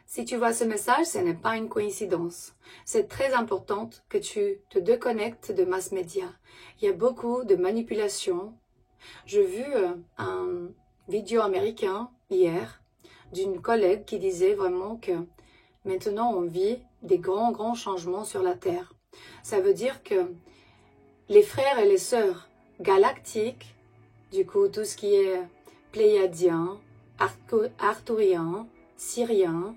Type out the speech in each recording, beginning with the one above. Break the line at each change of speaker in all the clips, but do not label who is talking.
Si tu vois ce message, ce n'est pas une coïncidence. C'est très important que tu te déconnectes de mass média. Il y a beaucoup de manipulation. J'ai vu un vidéo américain hier d'une collègue qui disait vraiment que maintenant on vit des grands changements sur la Terre. Ça veut dire que les frères et les sœurs galactiques, du coup tout ce qui est pléiadien, arthurien, syrien,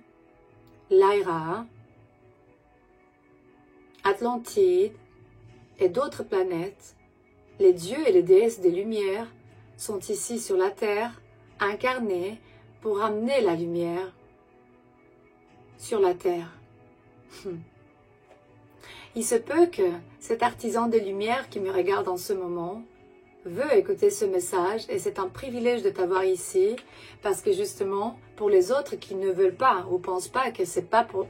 Lyra, Atlantide et d'autres planètes, les dieux et les déesses des lumières sont ici sur la Terre, incarnés pour amener la lumière sur la Terre. Il se peut que cet artisan des lumières qui me regarde en ce moment veut écouter ce message et c'est un privilège de t'avoir ici parce que justement pour les autres qui ne veulent pas ou pensent pas que c'est pas pour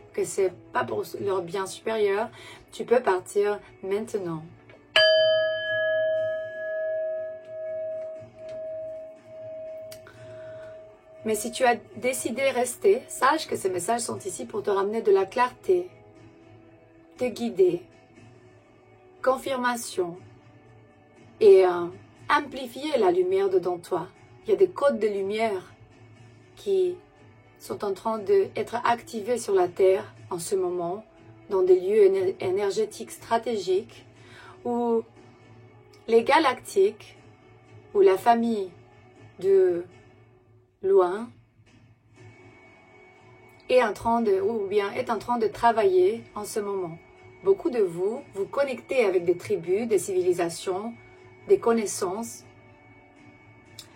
leur bien supérieur, tu peux partir maintenant. Mais si tu as décidé de rester, sache que ces messages sont ici pour te ramener de la clarté, te guider, confirmation et amplifier la lumière dedans toi. Il y a des codes de lumière qui sont en train d'être activés sur la Terre en ce moment, dans des lieux énergétiques stratégiques, où les galactiques, ou la famille de loin, est en train de travailler en ce moment. Beaucoup de vous connectez avec des tribus, des civilisations, des connaissances,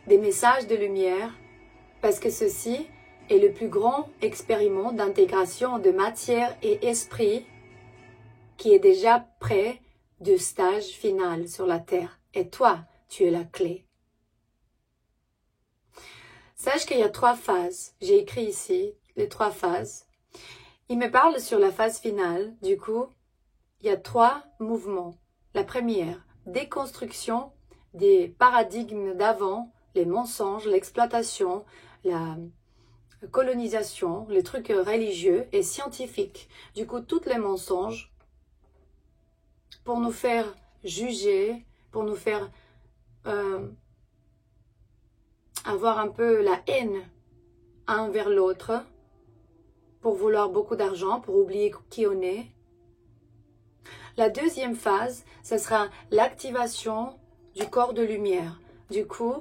des messages de lumière, parce que ceci est le plus grand expériment d'intégration de matière et esprit qui est déjà près du stage final sur la Terre. Et toi, tu es la clé. Sache qu'il y a 3 phases. J'ai écrit ici les 3 phases. Il me parle sur la phase finale. Du coup, il y a 3 mouvements. La première, déconstruction des paradigmes d'avant, les mensonges, l'exploitation, la colonisation, les trucs religieux et scientifiques. Du coup, tous les mensonges pour nous faire juger, pour nous faire avoir un peu la haine un vers l'autre, pour vouloir beaucoup d'argent, pour oublier qui on est. La deuxième phase, ce sera l'activation du corps de lumière. Du coup,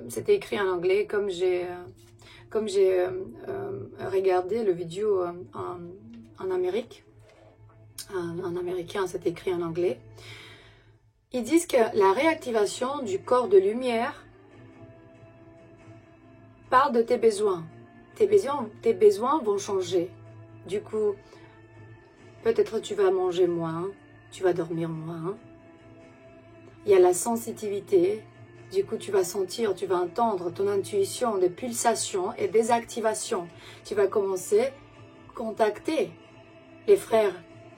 c'était écrit en anglais, comme j'ai regardé le vidéo en Amérique, en américain, c'est écrit en anglais. Ils disent que la réactivation du corps de lumière parle de tes besoins. Tes besoins vont changer. Du coup, peut-être tu vas manger moins, tu vas dormir moins. Il y a la sensitivité. Du coup, tu vas sentir, tu vas entendre ton intuition de pulsation et désactivation. Tu vas commencer à contacter les frères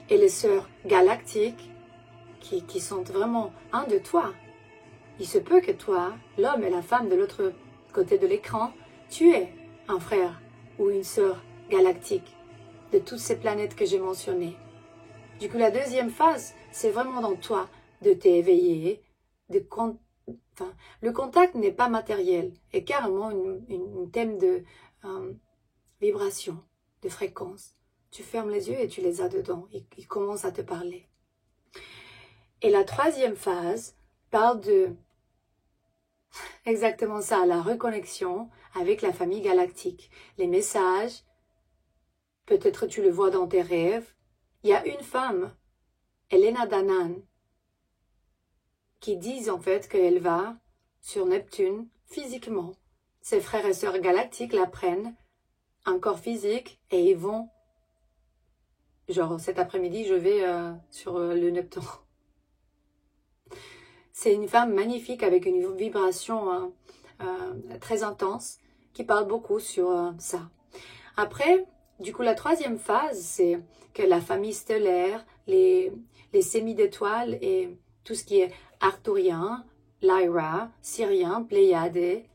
et les sœurs galactiques qui sont vraiment un de toi. Il se peut que toi, l'homme et la femme de l'autre côté de l'écran, tu es un frère ou une sœur galactique de toutes ces planètes que j'ai mentionnées. Du coup, la deuxième phase, c'est vraiment dans toi de t'éveiller. Le contact n'est pas matériel, est carrément une thème de vibration, de fréquence. Tu fermes les yeux et tu les as dedans. Ils commencent à te parler. Et la troisième phase parle de exactement ça, la reconnexion avec la famille galactique. Les messages, peut-être tu le vois dans tes rêves. Il y a une femme, Elena Danaan, qui dit en fait qu'elle va sur Neptune physiquement. Ses frères et sœurs galactiques la prennent, un corps physique, et ils vont, genre cet après-midi, je vais sur le Neptune. C'est une femme magnifique avec une vibration très intense qui parle beaucoup sur ça. Après, du coup, la troisième phase, c'est que la famille stellaire, les sémis d'étoiles et tout ce qui est arthurien, Lyra, syrien, pléiadé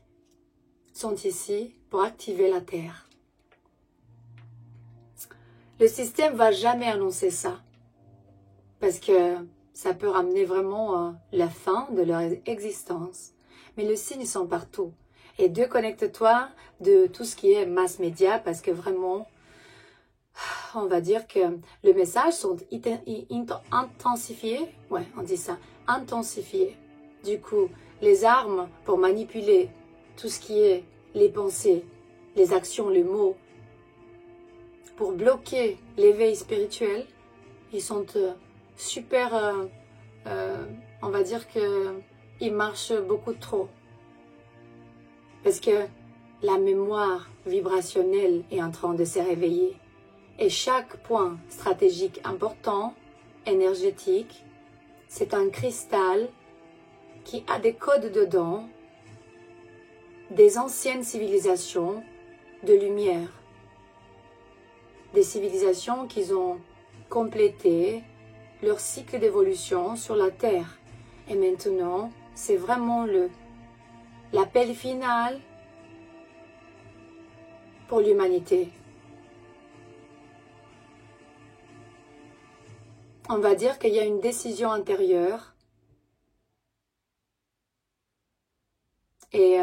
sont ici pour activer la Terre. Le système va jamais annoncer ça. Parce que ça peut ramener vraiment la fin de leur existence. Mais les signes sont partout. Et déconnecte-toi de tout ce qui est mass média parce que vraiment, on va dire que les messages sont intensifiés. Ouais, on dit ça, intensifiés. Du coup, les armes pour manipuler tout ce qui est les pensées, les actions, les mots, pour bloquer l'éveil spirituel, ils sont super, on va dire que ils marchent beaucoup trop. Parce que la mémoire vibrationnelle est en train de se réveiller. Et chaque point stratégique important, énergétique, c'est un cristal qui a des codes dedans, des anciennes civilisations de lumière. Des civilisations qui ont complété leur cycle d'évolution sur la Terre. Et maintenant, c'est vraiment l'appel final pour l'humanité. On va dire qu'il y a une décision intérieure et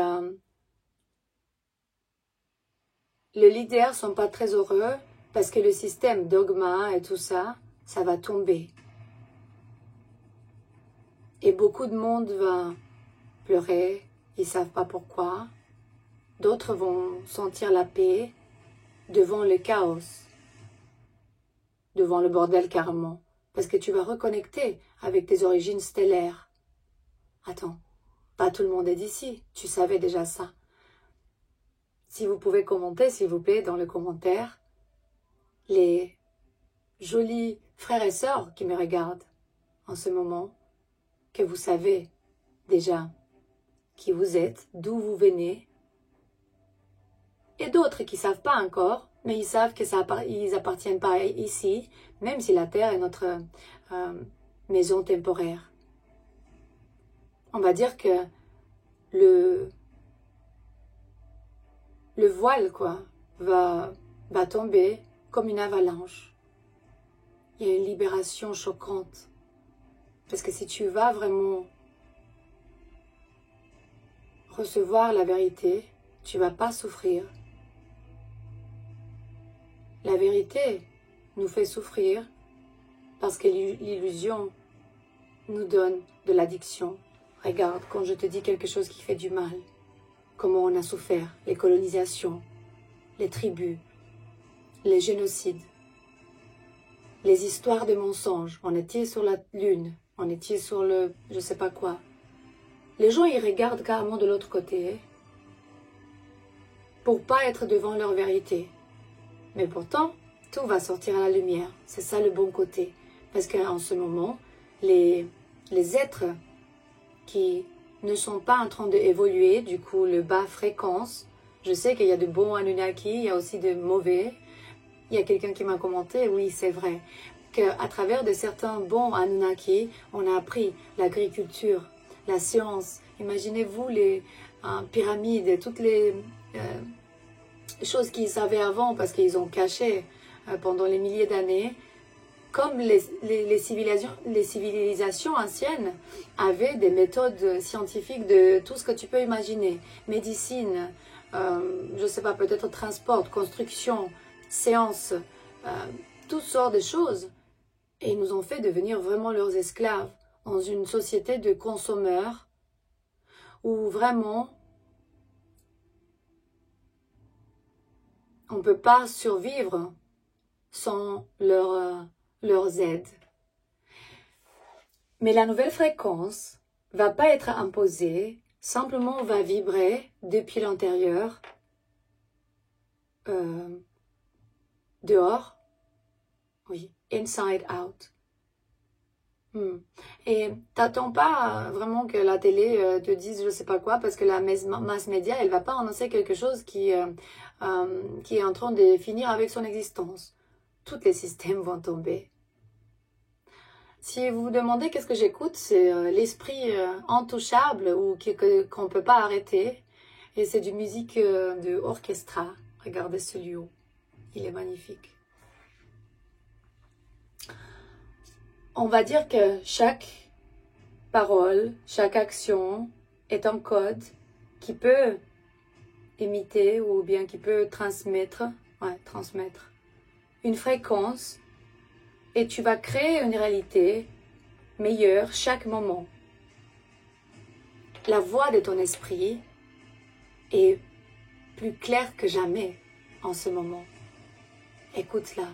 les leaders ne sont pas très heureux parce que le système dogma et tout ça, ça va tomber. Et beaucoup de monde va pleurer, ils ne savent pas pourquoi. D'autres vont sentir la paix devant le chaos, devant le bordel carrément. Parce que tu vas reconnecter avec tes origines stellaires. Attends, pas tout le monde est d'ici, tu savais déjà ça. Si vous pouvez commenter, s'il vous plaît, dans le commentaire, les jolis frères et sœurs qui me regardent en ce moment, que vous savez déjà qui vous êtes, d'où vous venez, et d'autres qui ne savent pas encore, mais ils savent que ils appartiennent pas ici, même si la Terre est notre maison temporaire. On va dire que le voile, quoi, va tomber comme une avalanche. Il y a une libération choquante. Parce que si tu vas vraiment recevoir la vérité, tu ne vas pas souffrir. La vérité nous fait souffrir parce que l'illusion nous donne de l'addiction. Regarde, quand je te dis quelque chose qui fait du mal, comment on a souffert, les colonisations, les tribus, les génocides, les histoires de mensonges. On était sur la lune, on était sur le je sais pas quoi. Les gens, ils regardent carrément de l'autre côté pour pas être devant leur vérité. Mais pourtant, tout va sortir à la lumière. C'est ça le bon côté. Parce qu'en ce moment, les êtres qui ne sont pas en train d'évoluer, du coup, le bas fréquence, je sais qu'il y a de bons Anunnaki, il y a aussi de mauvais. Il y a quelqu'un qui m'a commenté, oui, c'est vrai, qu'à travers de certains bons Anunnaki, on a appris l'agriculture, la science. Imaginez-vous les pyramides, toutes les choses qu'ils savaient avant parce qu'ils ont caché pendant les milliers d'années. Comme les civilisations anciennes avaient des méthodes scientifiques de tout ce que tu peux imaginer. Médecine, je ne sais pas, peut-être transport, construction, sciences, toutes sortes de choses. Et ils nous ont fait devenir vraiment leurs esclaves dans une société de consommateurs où vraiment on ne peut pas survivre sans leurs aides. Mais la nouvelle fréquence va pas être imposée, simplement on va vibrer depuis l'intérieur, dehors, oui, inside out. Et t'attends pas vraiment que la télé te dise je sais pas quoi, parce que la mass média, elle va pas annoncer quelque chose qui est en train de finir avec son existence. Tous les systèmes vont tomber. Si vous vous demandez qu'est-ce que j'écoute, c'est l'esprit intouchable ou qu'on ne peut pas arrêter. Et c'est du musique de orchestra. Regardez ce lieu, il est magnifique. On va dire que chaque parole, chaque action est un code qui peut imiter ou bien qui peut transmettre une fréquence et tu vas créer une réalité meilleure chaque moment. La voix de ton esprit est plus claire que jamais en ce moment. Écoute-la.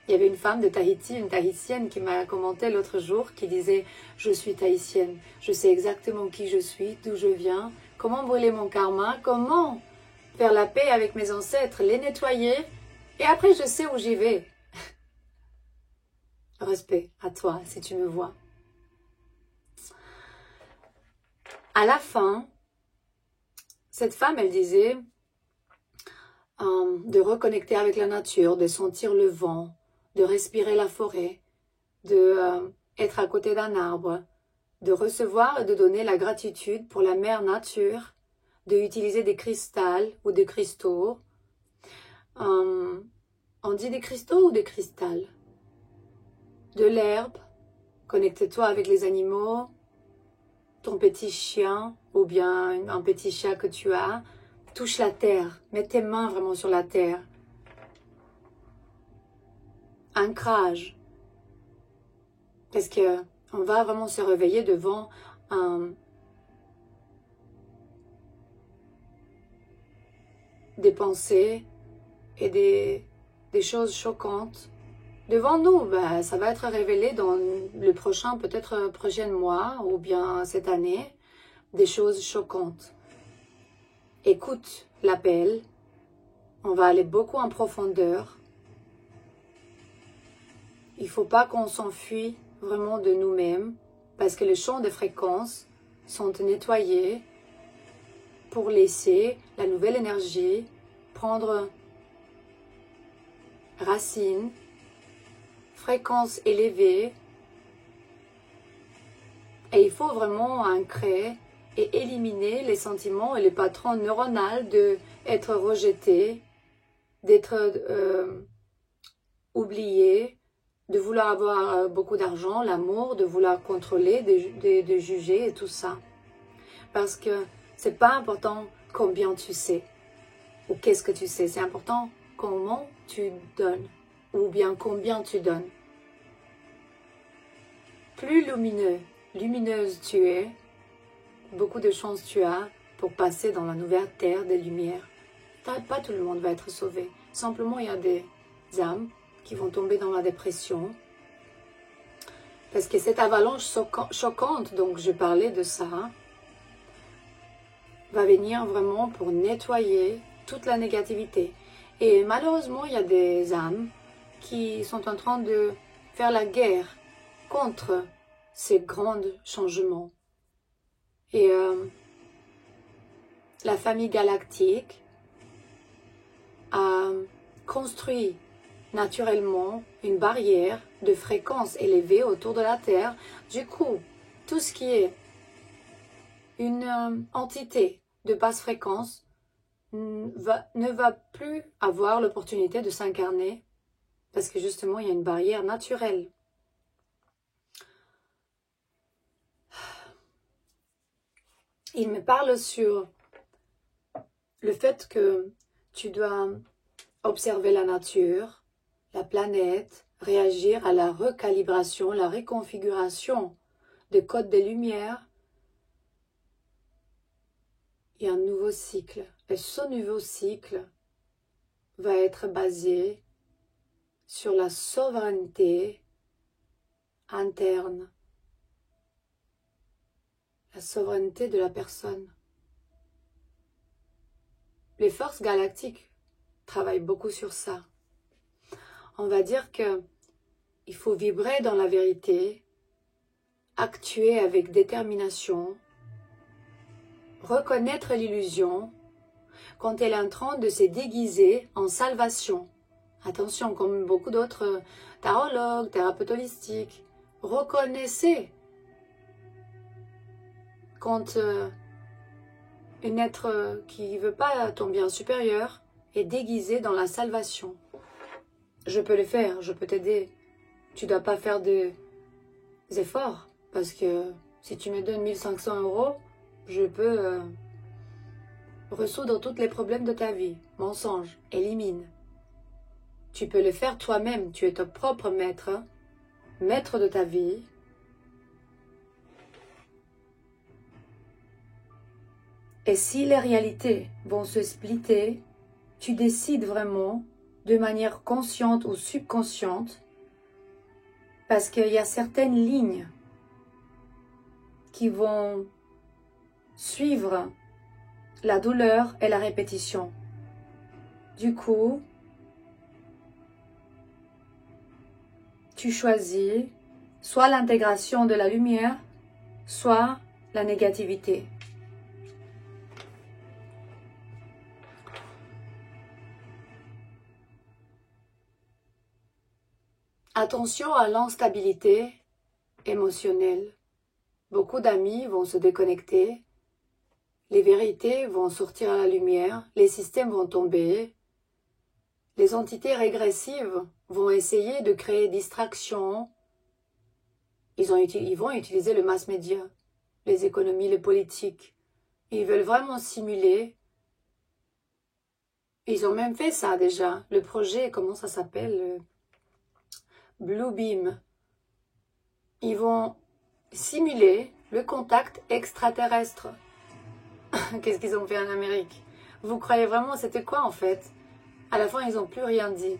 Il y avait une femme de Tahiti, une Tahitienne qui m'a commenté l'autre jour, qui disait « Je suis Tahitienne, je sais exactement qui je suis, d'où je viens, comment brûler mon karma, comment faire la paix avec mes ancêtres, les nettoyer, et après je sais où j'y vais. » Respect à toi, si tu me vois. À la fin, cette femme, elle disait de reconnecter avec la nature, de sentir le vent, de respirer la forêt, de être à côté d'un arbre, de recevoir et de donner la gratitude pour la mère nature, de utiliser des cristals ou des cristaux. On dit des cristaux ou des cristals? De l'herbe, connecte-toi avec les animaux, ton petit chien ou bien un petit chat que tu as, touche la terre, mets tes mains vraiment sur la terre. Ancrage, parce que on va vraiment se réveiller devant des pensées et des choses choquantes. Devant nous, ça va être révélé dans le prochain, peut-être prochain mois ou bien cette année, des choses choquantes. Écoute l'appel, on va aller beaucoup en profondeur. Il ne faut pas qu'on s'enfuit vraiment de nous-mêmes parce que les champs de fréquences sont nettoyés pour laisser la nouvelle énergie prendre racine, fréquence élevée. Et il faut vraiment ancrer et éliminer les sentiments et les patrons neuronaux d'être rejeté, d'être oublié, de vouloir avoir beaucoup d'argent, l'amour, de vouloir contrôler, de juger et tout ça. Parce que c'est pas important combien tu sais ou qu'est-ce que tu sais. C'est important comment tu donnes ou bien combien tu donnes. Plus lumineuse tu es, beaucoup de chance tu as pour passer dans la nouvelle terre des lumières. Pas tout le monde va être sauvé. Simplement, il y a des âmes qui vont tomber dans la dépression. Parce que cette avalanche choquante, donc je parlais de ça, va venir vraiment pour nettoyer toute la négativité. Et malheureusement, il y a des âmes qui sont en train de faire la guerre contre ces grands changements. Et la famille galactique a construit naturellement une barrière de fréquence élevée autour de la Terre. Du coup, tout ce qui est une entité de basse fréquence ne va plus avoir l'opportunité de s'incarner parce que justement, il y a une barrière naturelle. Il me parle sur le fait que tu dois observer la nature, la planète, réagir à la recalibration, la reconfiguration des codes des lumières. Il y a un nouveau cycle. Et ce nouveau cycle va être basé sur la souveraineté interne, la souveraineté de la personne. Les forces galactiques travaillent beaucoup sur ça. On va dire que il faut vibrer dans la vérité, actuer avec détermination, reconnaître l'illusion quand elle est en train de se déguiser en salvation. Attention, comme beaucoup d'autres tarologues, thérapeutes holistiques, reconnaissez quand un être qui ne veut pas ton bien supérieur est déguisé dans la salvation. Je peux le faire, je peux t'aider. tu dois pas faire des efforts. Parce que si tu me donnes 1500 €, je peux résoudre tous les problèmes de ta vie. Mensonge, élimine. Tu peux le faire toi-même. Tu es ton propre maître, maître de ta vie. Et si les réalités vont se splitter, tu décides vraiment de manière consciente ou subconsciente, parce qu'il y a certaines lignes qui vont suivre la douleur et la répétition. Du coup, tu choisis soit l'intégration de la lumière, soit la négativité. Attention à l'instabilité émotionnelle. Beaucoup d'amis vont se déconnecter, les vérités vont sortir à la lumière, les systèmes vont tomber, les entités régressives vont essayer de créer distraction. Ils vont utiliser le mass media, les économies, les politiques. Ils veulent vraiment simuler. Ils ont même fait ça déjà. Le projet, comment ça s'appelle? Bluebeam. Ils vont simuler le contact extraterrestre. Qu'est-ce qu'ils ont fait en Amérique? Vous croyez vraiment, c'était quoi en fait? À la fin, ils n'ont plus rien dit.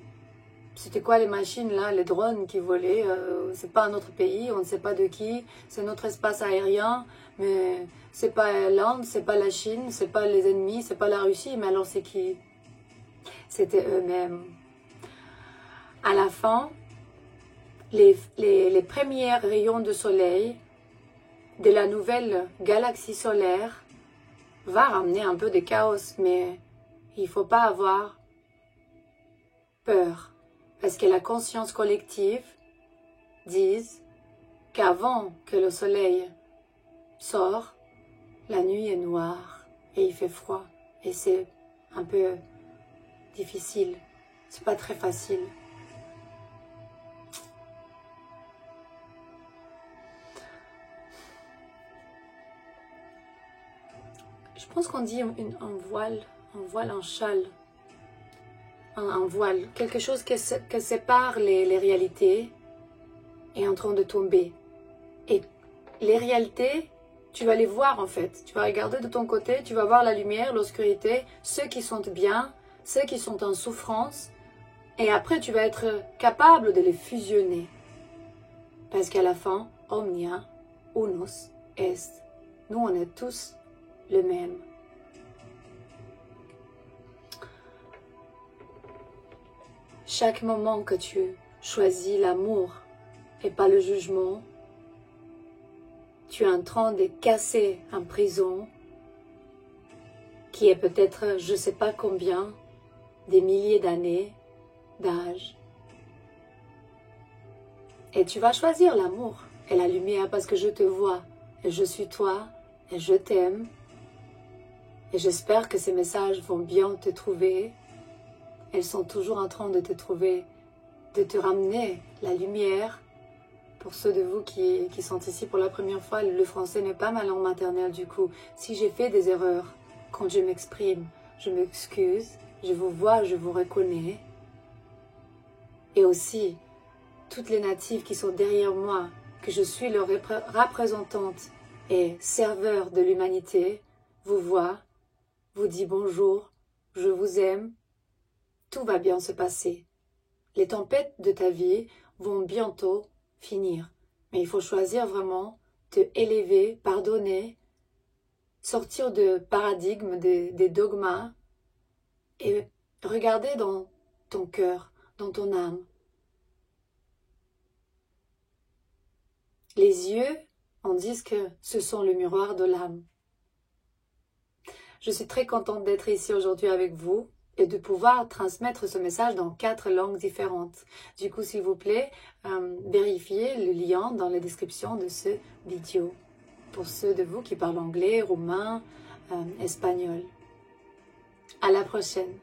C'était quoi les machines là, les drones qui volaient? C'est pas un autre pays, on ne sait pas de qui. C'est notre espace aérien, mais c'est pas l'Inde, c'est pas la Chine, c'est pas les ennemis, c'est pas la Russie. Mais alors c'est qui? C'était eux-mêmes. À la fin, les premiers rayons de soleil de la nouvelle galaxie solaire va ramener un peu de chaos, mais il ne faut pas avoir peur, parce que la conscience collective dit qu'avant que le soleil sort, la nuit est noire et il fait froid, et c'est un peu difficile, c'est pas très facile. Je pense qu'on dit un voile, un châle, un voile, quelque chose qui sépare les réalités est en train de tomber. Et les réalités, tu vas les voir en fait. Tu vas regarder de ton côté, tu vas voir la lumière, l'obscurité, ceux qui sont bien, ceux qui sont en souffrance. Et après, tu vas être capable de les fusionner. Parce qu'à la fin, omnia unus est. Nous, on est tous le même. Chaque moment que tu choisis l'amour et pas le jugement, tu es en train de casser une prison qui est peut-être, je ne sais pas combien, des milliers d'années d'âge. Et tu vas choisir l'amour et la lumière parce que je te vois et je suis toi et je t'aime. Et j'espère que ces messages vont bien te trouver. Elles sont toujours en train de te trouver, de te ramener la lumière. Pour ceux de vous qui sont ici pour la première fois, le français n'est pas ma langue maternelle du coup. Si j'ai fait des erreurs quand je m'exprime, je m'excuse, je vous vois, je vous reconnais. Et aussi, toutes les natives qui sont derrière moi, que je suis leur représentante et serveur de l'humanité, vous voit, vous dit bonjour, je vous aime, tout va bien se passer. Les tempêtes de ta vie vont bientôt finir. Mais il faut choisir vraiment de élever, pardonner, sortir de paradigmes, des dogmas et regarder dans ton cœur, dans ton âme. Les yeux, on dit que ce sont le miroir de l'âme. Je suis très contente d'être ici aujourd'hui avec vous et de pouvoir transmettre ce message dans 4 langues différentes. Du coup, s'il vous plaît, vérifiez le lien dans la description de ce vidéo. Pour ceux de vous qui parlent anglais, roumain, espagnol. À la prochaine.